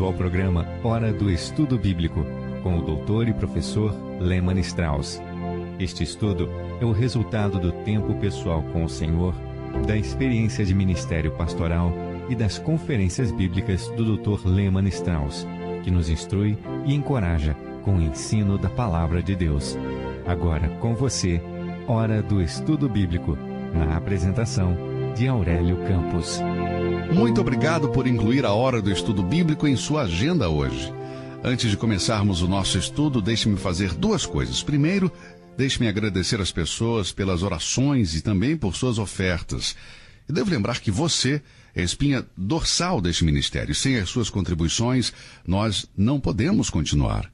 bem-vindo ao programa Hora do Estudo Bíblico, com o doutor e professor Lehmann Strauss. Este estudo é o resultado do tempo pessoal com o Senhor, da experiência de ministério pastoral e das conferências bíblicas do Dr. Lehmann Strauss, que nos instrui e encoraja com o ensino da Palavra de Deus. Agora com você, Hora do Estudo Bíblico, na apresentação de Aurélio Campos. Muito obrigado por incluir a Hora do Estudo Bíblico em sua agenda hoje. Antes de começarmos o nosso estudo, deixe-me fazer duas coisas. Primeiro, deixe-me agradecer às pessoas pelas orações e também por suas ofertas. E devo lembrar que você é a espinha dorsal deste ministério. Sem as suas contribuições, nós não podemos continuar.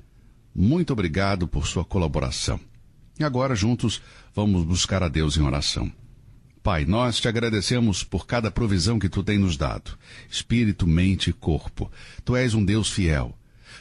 Muito obrigado por sua colaboração. E agora, juntos, vamos buscar a Deus em oração. Pai, nós te agradecemos por cada provisão que tu tem nos dado, espírito, mente e corpo. Tu és um Deus fiel.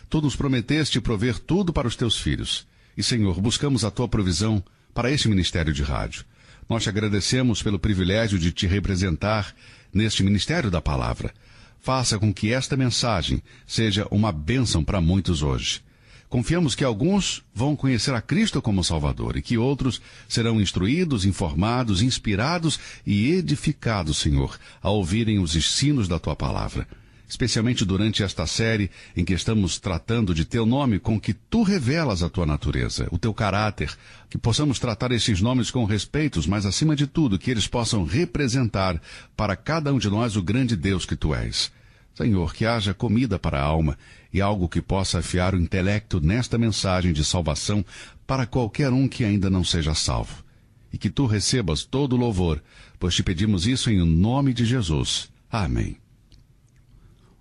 Tu nos prometeste prover tudo para os teus filhos. E, Senhor, buscamos a tua provisão para este ministério de rádio. Nós te agradecemos pelo privilégio de te representar neste ministério da palavra. Faça com que esta mensagem seja uma bênção para muitos hoje. Confiamos que alguns vão conhecer a Cristo como Salvador e que outros serão instruídos, informados, inspirados e edificados, Senhor, ao ouvirem os ensinos da Tua Palavra. Especialmente durante esta série em que estamos tratando de Teu nome, com que Tu revelas a Tua natureza, o Teu caráter, que possamos tratar esses nomes com respeito, mas acima de tudo, que eles possam representar para cada um de nós o grande Deus que Tu és. Senhor, que haja comida para a alma e algo que possa afiar o intelecto nesta mensagem de salvação para qualquer um que ainda não seja salvo. E que tu recebas todo o louvor, pois te pedimos isso em nome de Jesus. Amém.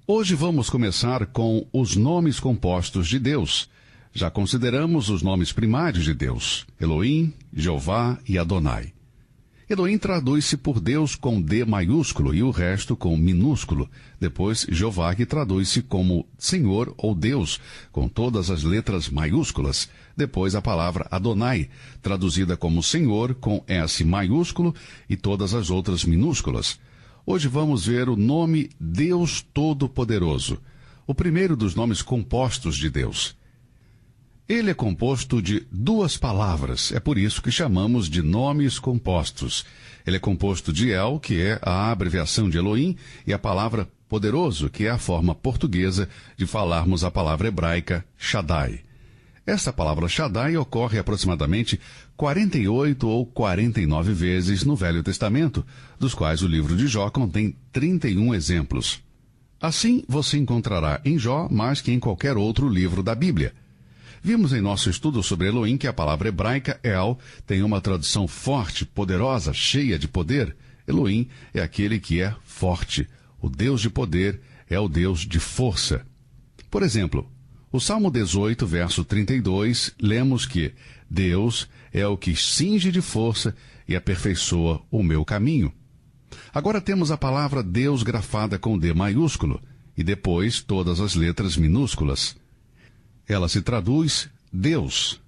Hoje vamos começar com os nomes compostos de Deus. Já consideramos os nomes primários de Deus, Elohim, Jeová e Adonai. Elohim traduz-se por Deus com D maiúsculo e o resto com minúsculo. Depois, Jeová, que traduz-se como Senhor ou Deus, com todas as letras maiúsculas. Depois, a palavra Adonai, traduzida como Senhor, com S maiúsculo e todas as outras minúsculas. Hoje vamos ver o nome Deus Todo-Poderoso, o primeiro dos nomes compostos de Deus. Ele é composto de duas palavras, é por isso que chamamos de nomes compostos. Ele é composto de El, que é a abreviação de Elohim, e a palavra poderoso, que é a forma portuguesa de falarmos a palavra hebraica Shaddai. Esta palavra Shaddai ocorre aproximadamente 48 ou 49 vezes no Velho Testamento, dos quais o livro de Jó contém 31 exemplos. Assim, você encontrará em Jó mais que em qualquer outro livro da Bíblia. Vimos em nosso estudo sobre Elohim que a palavra hebraica El tem uma tradução forte, poderosa, cheia de poder. Elohim é aquele que é forte. O Deus de poder é o Deus de força. Por exemplo, o Salmo 18, verso 32, lemos que Deus é o que cinge de força e aperfeiçoa o meu caminho. Agora temos a palavra Deus grafada com D maiúsculo e depois todas as letras minúsculas. Ela se traduz Deus.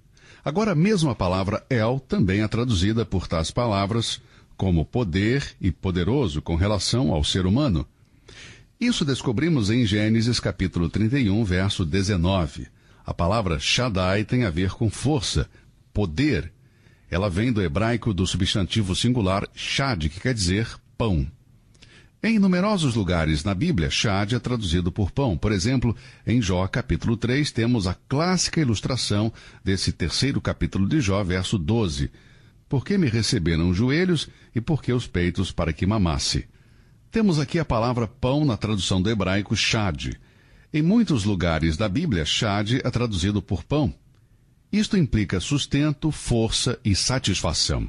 Agora, mesmo a palavra El também é traduzida por tais palavras como poder e poderoso com relação ao ser humano. Isso descobrimos em Gênesis capítulo 31, verso 19. A palavra Shaddai tem a ver com força, poder. Ela vem do hebraico do substantivo singular Shad, que quer dizer pão. Em numerosos lugares na Bíblia, Shad é traduzido por pão. Por exemplo, em Jó, capítulo 3, temos a clássica ilustração desse terceiro capítulo de Jó, verso 12. Por que me receberam os joelhos e por que os peitos para que mamasse? Temos aqui a palavra pão na tradução do hebraico Shad. Em muitos lugares da Bíblia, Shad é traduzido por pão. Isto implica sustento, força e satisfação.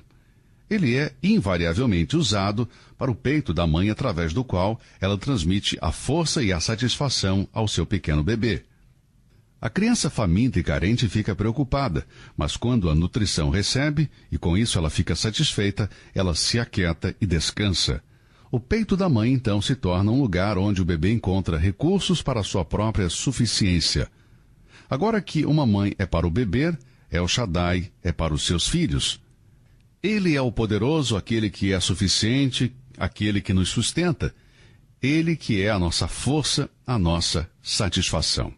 Ele é invariavelmente usado para o peito da mãe através do qual ela transmite a força e a satisfação ao seu pequeno bebê. A criança faminta e carente fica preocupada, mas quando a nutrição recebe, e com isso ela fica satisfeita, ela se aquieta e descansa. O peito da mãe então se torna um lugar onde o bebê encontra recursos para a sua própria suficiência. Agora que uma mãe é para o bebê, El Shaddai é para os seus filhos. Ele é o poderoso, aquele que é suficiente, aquele que nos sustenta. Ele que é a nossa força, a nossa satisfação.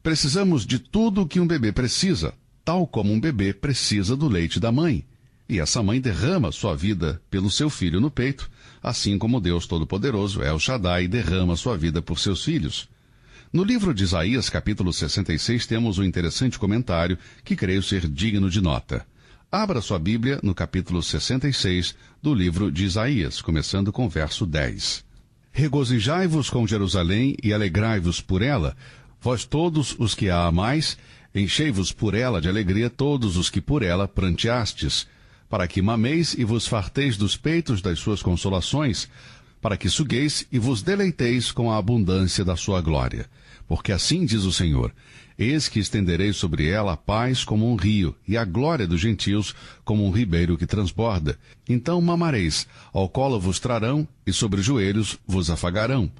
Precisamos de tudo o que um bebê precisa, tal como um bebê precisa do leite da mãe. E essa mãe derrama sua vida pelo seu filho no peito, assim como Deus Todo-Poderoso, El Shaddai, derrama sua vida por seus filhos. No livro de Isaías, capítulo 66, temos um interessante comentário que creio ser digno de nota. Abra sua Bíblia no capítulo 66 do livro de Isaías, começando com o verso 10. Regozijai-vos com Jerusalém e alegrai-vos por ela, vós todos os que a amais, enchei-vos por ela de alegria todos os que por ela pranteastes, para que mameis e vos farteis dos peitos das suas consolações, para que sugueis e vos deleiteis com a abundância da sua glória. Porque assim diz o Senhor, eis que estenderei sobre ela a paz como um rio, e a glória dos gentios como um ribeiro que transborda. Então mamareis, ao colo vos trarão, e sobre os joelhos vos afagarão.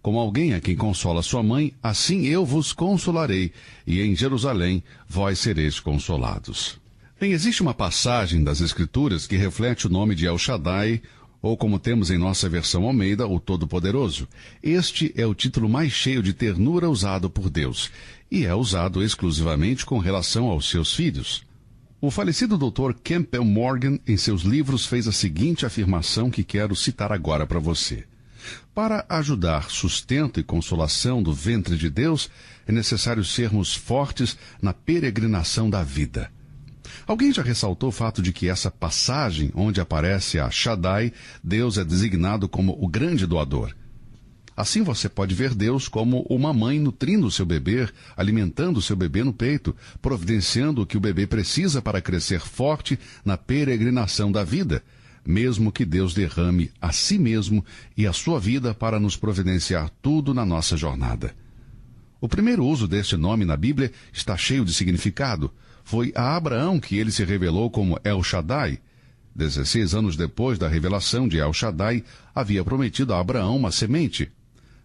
Como alguém a quem consola sua mãe, assim eu vos consolarei, e em Jerusalém vós sereis consolados. Bem, existe uma passagem das Escrituras que reflete o nome de El Shaddai, ou como temos em nossa versão Almeida, o Todo-Poderoso. Este é o título mais cheio de ternura usado por Deus, e é usado exclusivamente com relação aos seus filhos. O falecido Dr. Campbell Morgan, em seus livros, fez a seguinte afirmação que quero citar agora para você. Para ajudar sustento e consolação do ventre de Deus, é necessário sermos fortes na peregrinação da vida. Alguém já ressaltou o fato de que essa passagem, onde aparece a Shaddai, Deus é designado como o grande doador. Assim você pode ver Deus como uma mãe nutrindo o seu bebê, alimentando o seu bebê no peito, providenciando o que o bebê precisa para crescer forte na peregrinação da vida, mesmo que Deus derrame a si mesmo e a sua vida para nos providenciar tudo na nossa jornada. O primeiro uso deste nome na Bíblia está cheio de significado. Foi a Abraão que ele se revelou como El Shaddai. 16 anos depois da revelação de El Shaddai, havia prometido a Abraão uma semente.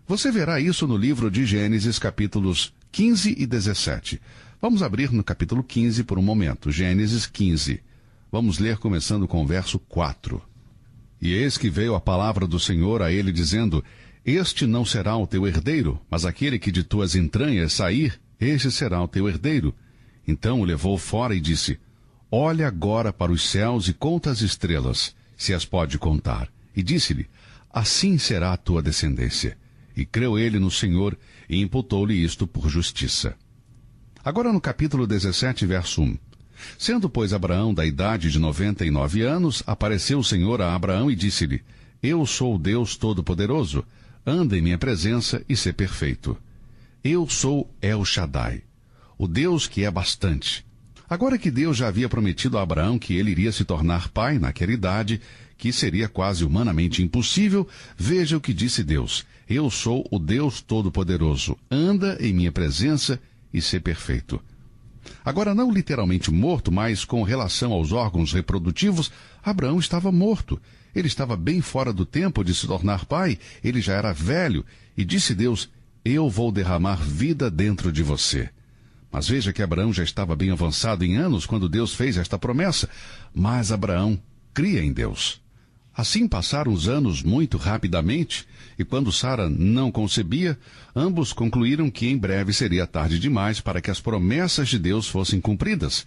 Você verá isso no livro de Gênesis, capítulos 15 e 17. Vamos abrir no capítulo 15 por um momento, Gênesis 15. Vamos ler começando com o verso 4. E eis que veio a palavra do Senhor a ele, dizendo, este não será o teu herdeiro, mas aquele que de tuas entranhas sair, este será o teu herdeiro. Então o levou fora e disse, olha agora para os céus e conta as estrelas, se as pode contar. E disse-lhe, assim será a tua descendência. E creu ele no Senhor, e imputou-lhe isto por justiça. Agora no capítulo 17, verso 1. Sendo, pois, Abraão da idade de 99 anos, apareceu o Senhor a Abraão e disse-lhe, eu sou o Deus Todo-Poderoso, anda em minha presença e sê perfeito. Eu sou El Shaddai, o Deus que é bastante. Agora que Deus já havia prometido a Abraão que ele iria se tornar pai naquela idade, que seria quase humanamente impossível, veja o que disse Deus. Eu sou o Deus Todo-Poderoso, anda em minha presença e sê perfeito. Agora, não literalmente morto, mas com relação aos órgãos reprodutivos, Abraão estava morto. Ele estava bem fora do tempo de se tornar pai, ele já era velho, e disse Deus, eu vou derramar vida dentro de você. Mas veja que Abraão já estava bem avançado em anos quando Deus fez esta promessa. Mas Abraão cria em Deus. Assim passaram os anos muito rapidamente, e quando Sara não concebia, ambos concluíram que em breve seria tarde demais para que as promessas de Deus fossem cumpridas.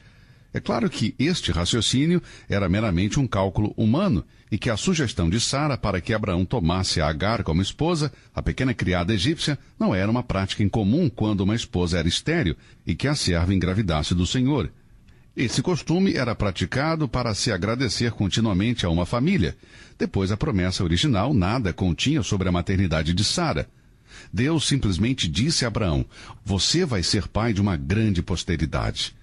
É claro que este raciocínio era meramente um cálculo humano, e que a sugestão de Sara para que Abraão tomasse a Agar como esposa, a pequena criada egípcia, não era uma prática incomum quando uma esposa era estéril e que a serva engravidasse do Senhor. Esse costume era praticado para se agradecer continuamente a uma família. Depois, a promessa original nada continha sobre a maternidade de Sara. Deus simplesmente disse a Abraão, você vai ser pai de uma grande posteridade.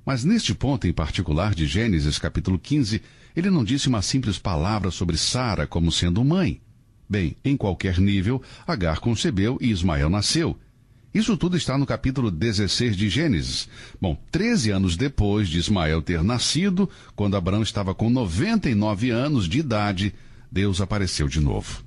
Mas neste ponto em particular de Gênesis capítulo 15, ele não disse uma simples palavra sobre Sara como sendo mãe. Bem, em qualquer nível, Agar concebeu e Ismael nasceu. Isso tudo está no capítulo 16 de Gênesis. Bom, 13 anos depois de Ismael ter nascido, quando Abraão estava com 99 anos de idade, Deus apareceu de novo.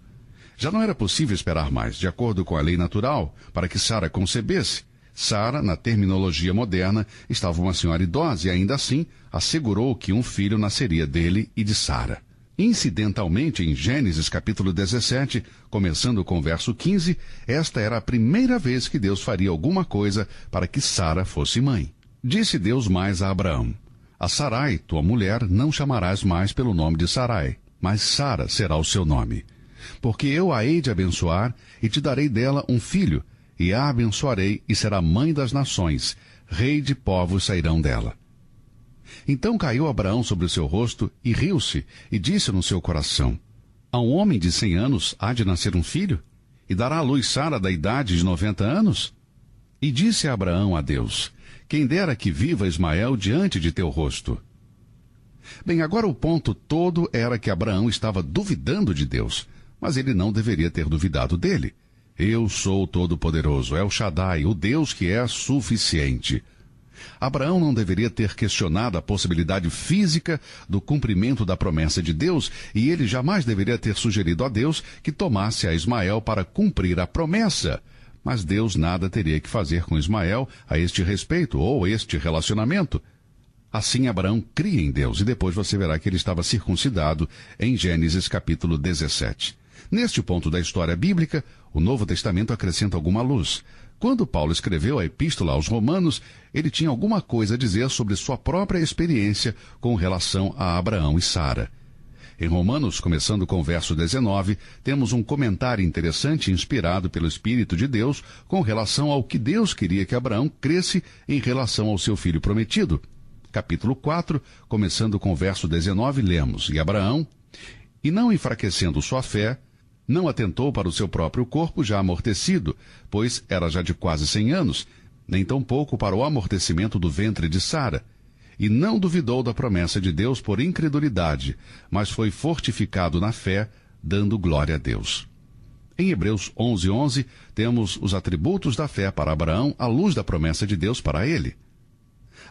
Já não era possível esperar mais, de acordo com a lei natural, para que Sara concebesse. Sara, na terminologia moderna, estava uma senhora idosa e ainda assim assegurou que um filho nasceria dele e de Sara. Incidentalmente, em Gênesis capítulo 17, começando com o verso 15, esta era a primeira vez que Deus faria alguma coisa para que Sara fosse mãe. Disse Deus mais a Abraão: a Sarai, tua mulher, não chamarás mais pelo nome de Sarai, mas Sara será o seu nome. Porque eu a hei de abençoar, e te darei dela um filho, e a abençoarei, e será mãe das nações, rei de povos sairão dela. Então caiu Abraão sobre o seu rosto, e riu-se, e disse no seu coração: a um homem de 100 anos há de nascer um filho? E dará à luz Sara da idade de 90 anos? E disse Abraão a Deus: quem dera que viva Ismael diante de teu rosto. Bem, agora o ponto todo era que Abraão estava duvidando de Deus, mas ele não deveria ter duvidado dele. Eu sou o Todo-Poderoso, El Shaddai, o Deus que é suficiente. Abraão não deveria ter questionado a possibilidade física do cumprimento da promessa de Deus, e ele jamais deveria ter sugerido a Deus que tomasse a Ismael para cumprir a promessa. Mas Deus nada teria que fazer com Ismael a este respeito ou este relacionamento. Assim Abraão cria em Deus, e depois você verá que ele estava circuncidado em Gênesis capítulo 17. Neste ponto da história bíblica, o Novo Testamento acrescenta alguma luz. Quando Paulo escreveu a epístola aos Romanos, ele tinha alguma coisa a dizer sobre sua própria experiência com relação a Abraão e Sara. Em Romanos, começando com o verso 19, temos um comentário interessante inspirado pelo Espírito de Deus com relação ao que Deus queria que Abraão cresce em relação ao seu filho prometido. Capítulo 4, começando com o verso 19, lemos: e Abraão, e não enfraquecendo sua fé, não atentou para o seu próprio corpo já amortecido, pois era já de quase 100 anos, nem tampouco para o amortecimento do ventre de Sara, e não duvidou da promessa de Deus por incredulidade, mas foi fortificado na fé, dando glória a Deus. Em Hebreus 11:11, temos os atributos da fé para Abraão à luz da promessa de Deus para ele.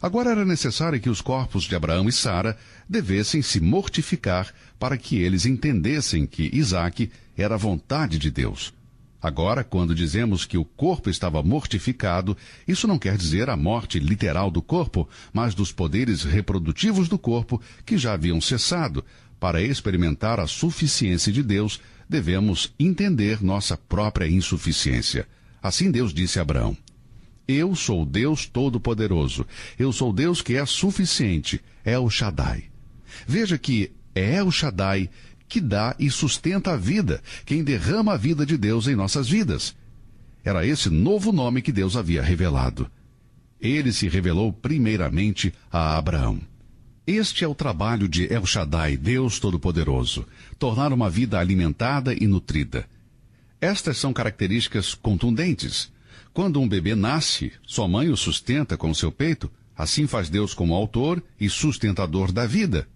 Agora era necessário que os corpos de Abraão e Sara devessem se mortificar para que eles entendessem que Isaque era a vontade de Deus. Agora, quando dizemos que o corpo estava mortificado, isso não quer dizer a morte literal do corpo, mas dos poderes reprodutivos do corpo que já haviam cessado. Para experimentar a suficiência de Deus, devemos entender nossa própria insuficiência. Assim Deus disse a Abraão: eu sou Deus Todo-Poderoso. Eu sou Deus que é suficiente. El Shaddai. Veja que é El Shaddai que dá e sustenta a vida, quem derrama a vida de Deus em nossas vidas. Era esse novo nome que Deus havia revelado. Ele se revelou primeiramente a Abraão. Este é o trabalho de El Shaddai, Deus Todo-Poderoso, tornar uma vida alimentada e nutrida. Estas são características contundentes. Quando um bebê nasce, sua mãe o sustenta com seu peito, assim faz Deus como autor e sustentador da vida.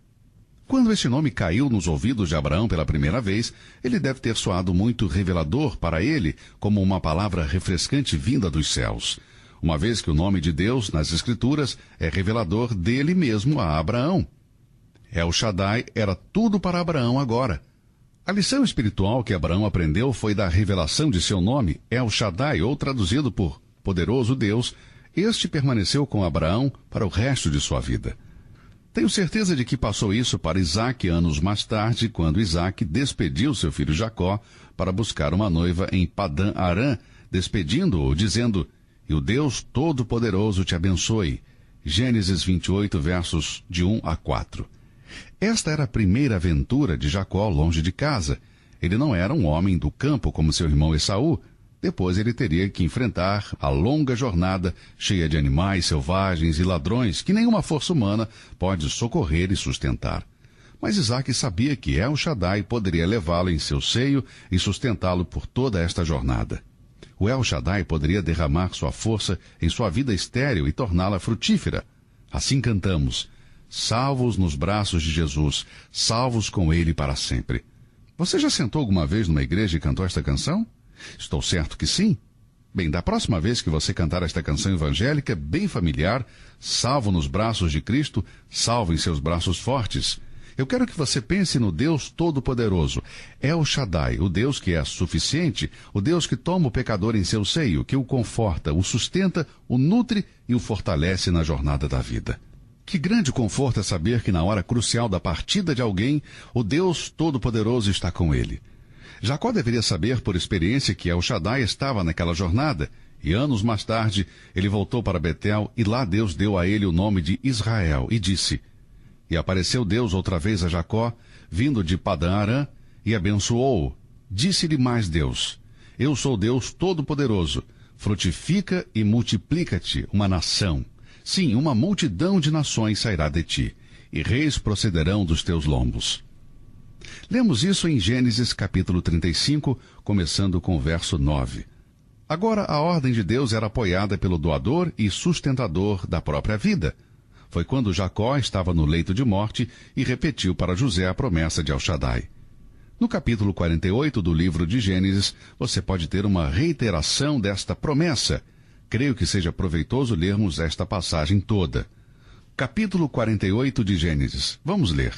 Quando esse nome caiu nos ouvidos de Abraão pela primeira vez, ele deve ter soado muito revelador para ele, como uma palavra refrescante vinda dos céus, uma vez que o nome de Deus nas Escrituras é revelador dele mesmo a Abraão. El Shaddai era tudo para Abraão agora. A lição espiritual que Abraão aprendeu foi da revelação de seu nome, El Shaddai, ou traduzido por Poderoso Deus. Este permaneceu com Abraão para o resto de sua vida. Tenho certeza de que passou isso para Isaque anos mais tarde, quando Isaque despediu seu filho Jacó para buscar uma noiva em Padã Arã, despedindo-o, dizendo: e o Deus Todo-Poderoso te abençoe. Gênesis 28, versos de 1 a 4. Esta era a primeira aventura de Jacó longe de casa. Ele não era um homem do campo como seu irmão Esaú. Depois ele teria que enfrentar a longa jornada cheia de animais selvagens e ladrões que nenhuma força humana pode socorrer e sustentar. Mas Isaque sabia que El Shaddai poderia levá-lo em seu seio e sustentá-lo por toda esta jornada. O El Shaddai poderia derramar sua força em sua vida estéril e torná-la frutífera. Assim cantamos: salvos nos braços de Jesus, salvos com ele para sempre. Você já sentou alguma vez numa igreja e cantou esta canção? Estou certo que sim. Bem, da próxima vez que você cantar esta canção evangélica, bem familiar, salvo nos braços de Cristo, salvo em seus braços fortes, eu quero que você pense no Deus Todo-Poderoso, El Shaddai, o Deus que é suficiente, o Deus que toma o pecador em seu seio, que o conforta, o sustenta, o nutre e o fortalece na jornada da vida. Que grande conforto é saber que na hora crucial da partida de alguém, o Deus Todo-Poderoso está com ele. Jacó deveria saber por experiência que El Shaddai estava naquela jornada, e anos mais tarde ele voltou para Betel e lá Deus deu a ele o nome de Israel e disse: E apareceu Deus outra vez a Jacó, vindo de Padã-Arã, e abençoou-o. Disse-lhe mais Deus: Eu sou Deus Todo-Poderoso, frutifica e multiplica-te uma nação. Sim, uma multidão de nações sairá de ti, e reis procederão dos teus lombos. Lemos isso em Gênesis capítulo 35, começando com o verso 9. Agora, a ordem de Deus era apoiada pelo doador e sustentador da própria vida. Foi quando Jacó estava no leito de morte e repetiu para José a promessa de El Shaddai. No capítulo 48 do livro de Gênesis, você pode ter uma reiteração desta promessa. Creio que seja proveitoso lermos esta passagem toda. Capítulo 48 de Gênesis. Vamos ler.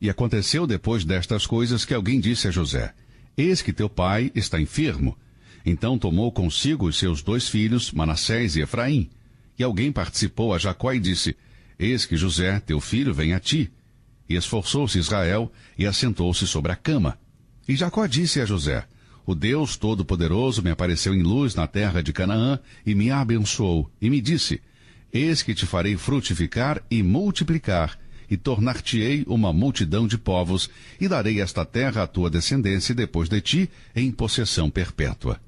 E aconteceu depois destas coisas que alguém disse a José: Eis que teu pai está enfermo. Então tomou consigo os seus 2 filhos, Manassés e Efraim. E alguém participou a Jacó e disse: Eis que José, teu filho, vem a ti. E esforçou-se Israel e assentou-se sobre a cama. E Jacó disse a José: O Deus Todo-Poderoso me apareceu em luz na terra de Canaã e me abençoou, e me disse: Eis que te farei frutificar e multiplicar, e tornar-te-ei uma multidão de povos, e darei esta terra à tua descendência depois de ti em possessão perpétua.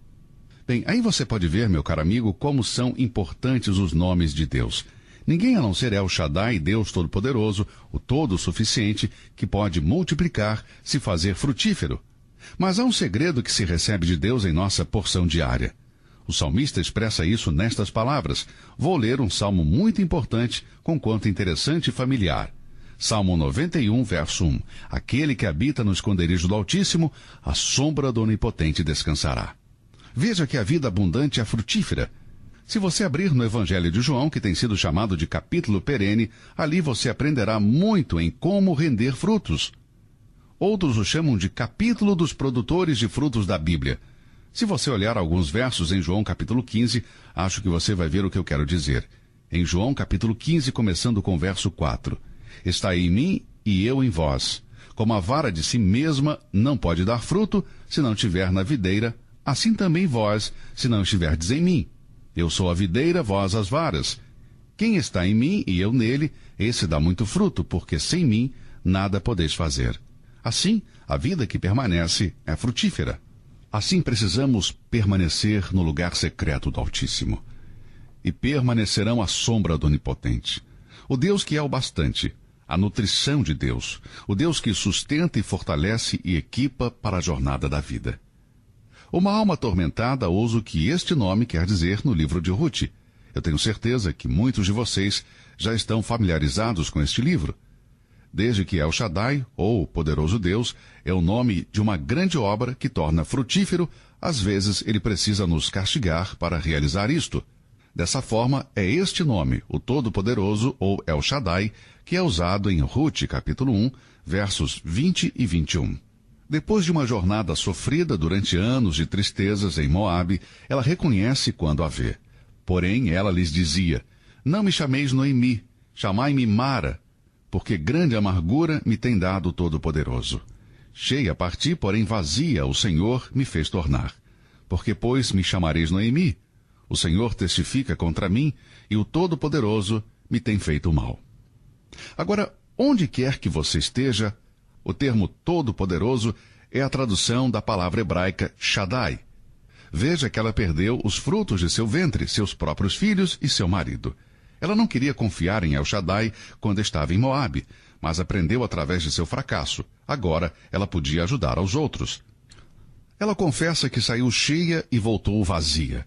Bem, aí você pode ver, meu caro amigo, como são importantes os nomes de Deus. Ninguém a não ser El Shaddai, Deus Todo-Poderoso, o Todo-Suficiente, que pode multiplicar, se fazer frutífero. Mas há um segredo que se recebe de Deus em nossa porção diária. O salmista expressa isso nestas palavras. Vou ler um salmo muito importante, conquanto interessante e familiar. Salmo 91, verso 1. Aquele que habita no esconderijo do Altíssimo, à sombra do Onipotente descansará. Veja que a vida abundante é frutífera. Se você abrir no Evangelho de João, que tem sido chamado de capítulo perene, ali você aprenderá muito em como render frutos. Outros o chamam de capítulo dos produtores de frutos da Bíblia. Se você olhar alguns versos em João capítulo 15, acho que você vai ver o que eu quero dizer. Em João capítulo 15, começando com o verso 4. Está em mim e eu em vós. Como a vara de si mesma não pode dar fruto, se não estiver na videira, assim também vós, se não estiverdes em mim. Eu sou a videira, vós as varas. Quem está em mim e eu nele, esse dá muito fruto, porque sem mim nada podeis fazer. Assim, a vida que permanece é frutífera. Assim precisamos permanecer no lugar secreto do Altíssimo. E permanecerão à sombra do Onipotente. O Deus que é o bastante, a nutrição de Deus, o Deus que sustenta e fortalece e equipa para a jornada da vida. Uma alma atormentada ousa o que este nome quer dizer no livro de Ruth. Eu tenho certeza que muitos de vocês já estão familiarizados com este livro. Desde que El Shaddai, ou Poderoso Deus, é o nome de uma grande obra que torna frutífero, às vezes ele precisa nos castigar para realizar isto. Dessa forma, é este nome, o Todo-Poderoso, ou El Shaddai, que é usado em Ruth, capítulo 1, versos 20 e 21. Depois de uma jornada sofrida durante anos de tristezas em Moabe, ela reconhece quando a vê. Porém, ela lhes dizia: Não me chameis Noemi, chamai-me Mara, porque grande amargura me tem dado o Todo-Poderoso. Cheia parti, porém vazia, o Senhor me fez tornar. Porque, pois, me chamareis Noemi? O Senhor testifica contra mim, e o Todo-Poderoso me tem feito mal. Agora, onde quer que você esteja, o termo Todo-Poderoso é a tradução da palavra hebraica Shaddai. Veja que ela perdeu os frutos de seu ventre, seus próprios filhos e seu marido. Ela não queria confiar em El Shaddai quando estava em Moabe, mas aprendeu através de seu fracasso. Agora ela podia ajudar aos outros. Ela confessa que saiu cheia e voltou vazia.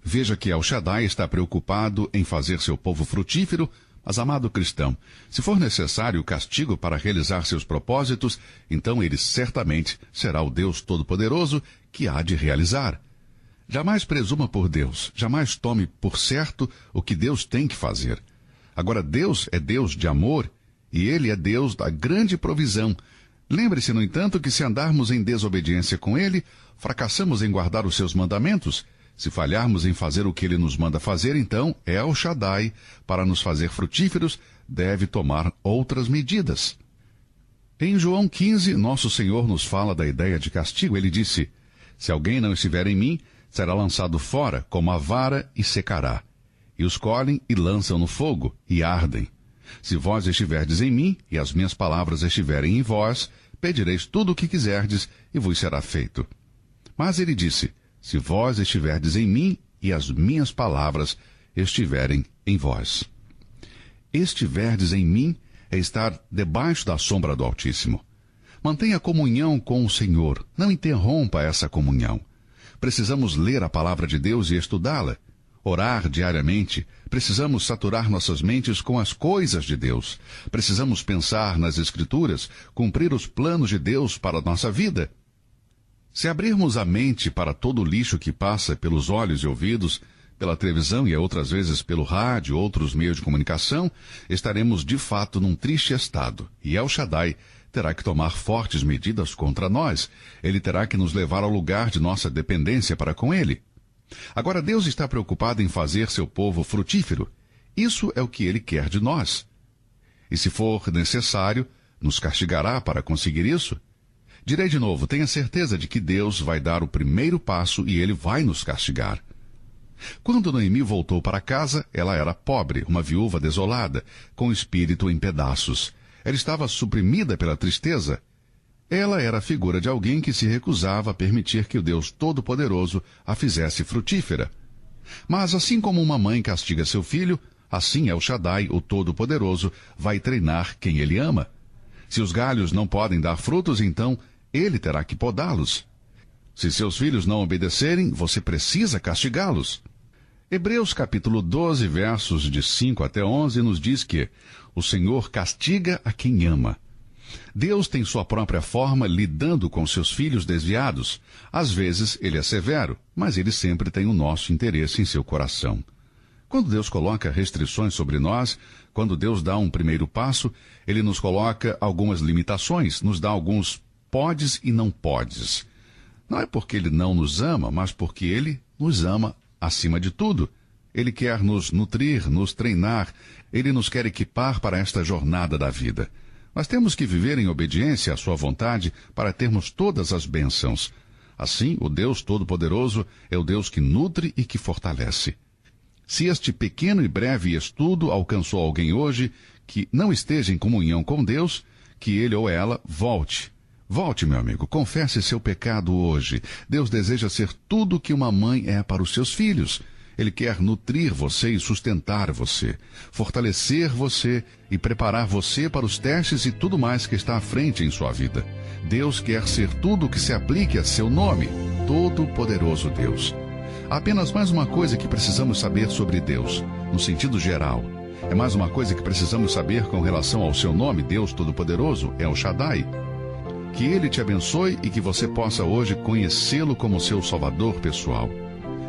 Veja que El Shaddai está preocupado em fazer seu povo frutífero. Mas, amado cristão, se for necessário castigo para realizar seus propósitos, então ele certamente será o Deus Todo-Poderoso que há de realizar. Jamais presuma por Deus, jamais tome por certo o que Deus tem que fazer. Agora, Deus é Deus de amor e Ele é Deus da grande provisão. Lembre-se, no entanto, que se andarmos em desobediência com Ele, fracassamos em guardar os seus mandamentos. Se falharmos em fazer o que ele nos manda fazer, então El Shaddai, para nos fazer frutíferos, deve tomar outras medidas. Em João 15, nosso Senhor nos fala da ideia de castigo. Ele disse: se alguém não estiver em mim, será lançado fora como a vara e secará. E os colhem e lançam no fogo e ardem. Se vós estiverdes em mim e as minhas palavras estiverem em vós, pedireis tudo o que quiserdes e vos será feito. Mas ele disse: se vós estiverdes em mim e as minhas palavras estiverem em vós. Estiverdes em mim é estar debaixo da sombra do Altíssimo. Mantenha comunhão com o Senhor, não interrompa essa comunhão. Precisamos ler a palavra de Deus e estudá-la, orar diariamente, precisamos saturar nossas mentes com as coisas de Deus, precisamos pensar nas Escrituras, cumprir os planos de Deus para a nossa vida. Se abrirmos a mente para todo o lixo que passa pelos olhos e ouvidos, pela televisão e outras vezes pelo rádio, outros meios de comunicação, estaremos de fato num triste estado. E El Shaddai terá que tomar fortes medidas contra nós. Ele terá que nos levar ao lugar de nossa dependência para com ele. Agora, Deus está preocupado em fazer seu povo frutífero. Isso é o que ele quer de nós. E se for necessário, nos castigará para conseguir isso. Direi de novo, tenha certeza de que Deus vai dar o primeiro passo e ele vai nos castigar. Quando Noemi voltou para casa, ela era pobre, uma viúva desolada, com o espírito em pedaços. Ela estava suprimida pela tristeza. Ela era a figura de alguém que se recusava a permitir que o Deus Todo-Poderoso a fizesse frutífera. Mas assim como uma mãe castiga seu filho, assim El Shaddai, o Todo-Poderoso, vai treinar quem ele ama. Se os galhos não podem dar frutos, então ele terá que podá-los. Se seus filhos não obedecerem, você precisa castigá-los. Hebreus capítulo 12, versos de 5 até 11, nos diz que o Senhor castiga a quem ama. Deus tem sua própria forma lidando com seus filhos desviados. Às vezes ele é severo, mas ele sempre tem o nosso interesse em seu coração. Quando Deus coloca restrições sobre nós, quando Deus dá um primeiro passo, ele nos coloca algumas limitações, nos dá alguns podes e não podes. Não é porque ele não nos ama, mas porque ele nos ama acima de tudo. Ele quer nos nutrir, nos treinar, ele nos quer equipar para esta jornada da vida. Nós temos que viver em obediência à sua vontade para termos todas as bênçãos. Assim, o Deus Todo-Poderoso é o Deus que nutre e que fortalece. Se este pequeno e breve estudo alcançou alguém hoje que não esteja em comunhão com Deus, que ele ou ela volte. Volte, meu amigo, confesse seu pecado hoje. Deus deseja ser tudo o que uma mãe é para os seus filhos. Ele quer nutrir você e sustentar você, fortalecer você e preparar você para os testes e tudo mais que está à frente em sua vida. Deus quer ser tudo o que se aplique a seu nome, Todo-Poderoso Deus. Há apenas mais uma coisa que precisamos saber sobre Deus, no sentido geral. É mais uma coisa que precisamos saber com relação ao seu nome, Deus Todo-Poderoso, El Shaddai. Que ele te abençoe e que você possa hoje conhecê-lo como seu Salvador pessoal,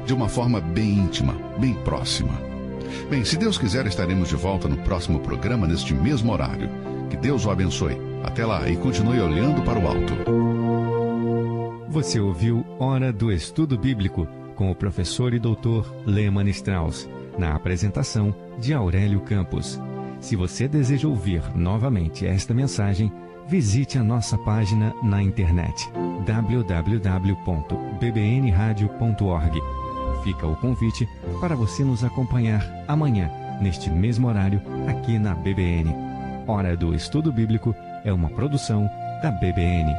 de uma forma bem íntima, bem próxima. Bem, se Deus quiser, estaremos de volta no próximo programa, neste mesmo horário. Que Deus o abençoe. Até lá e continue olhando para o alto. Você ouviu Hora do Estudo Bíblico com o professor e doutor Lehmann Strauss, na apresentação de Aurélio Campos. Se você deseja ouvir novamente esta mensagem, visite a nossa página na internet www.bbnradio.org. Fica o convite para você nos acompanhar amanhã, neste mesmo horário, aqui na BBN. Hora do Estudo Bíblico é uma produção da BBN.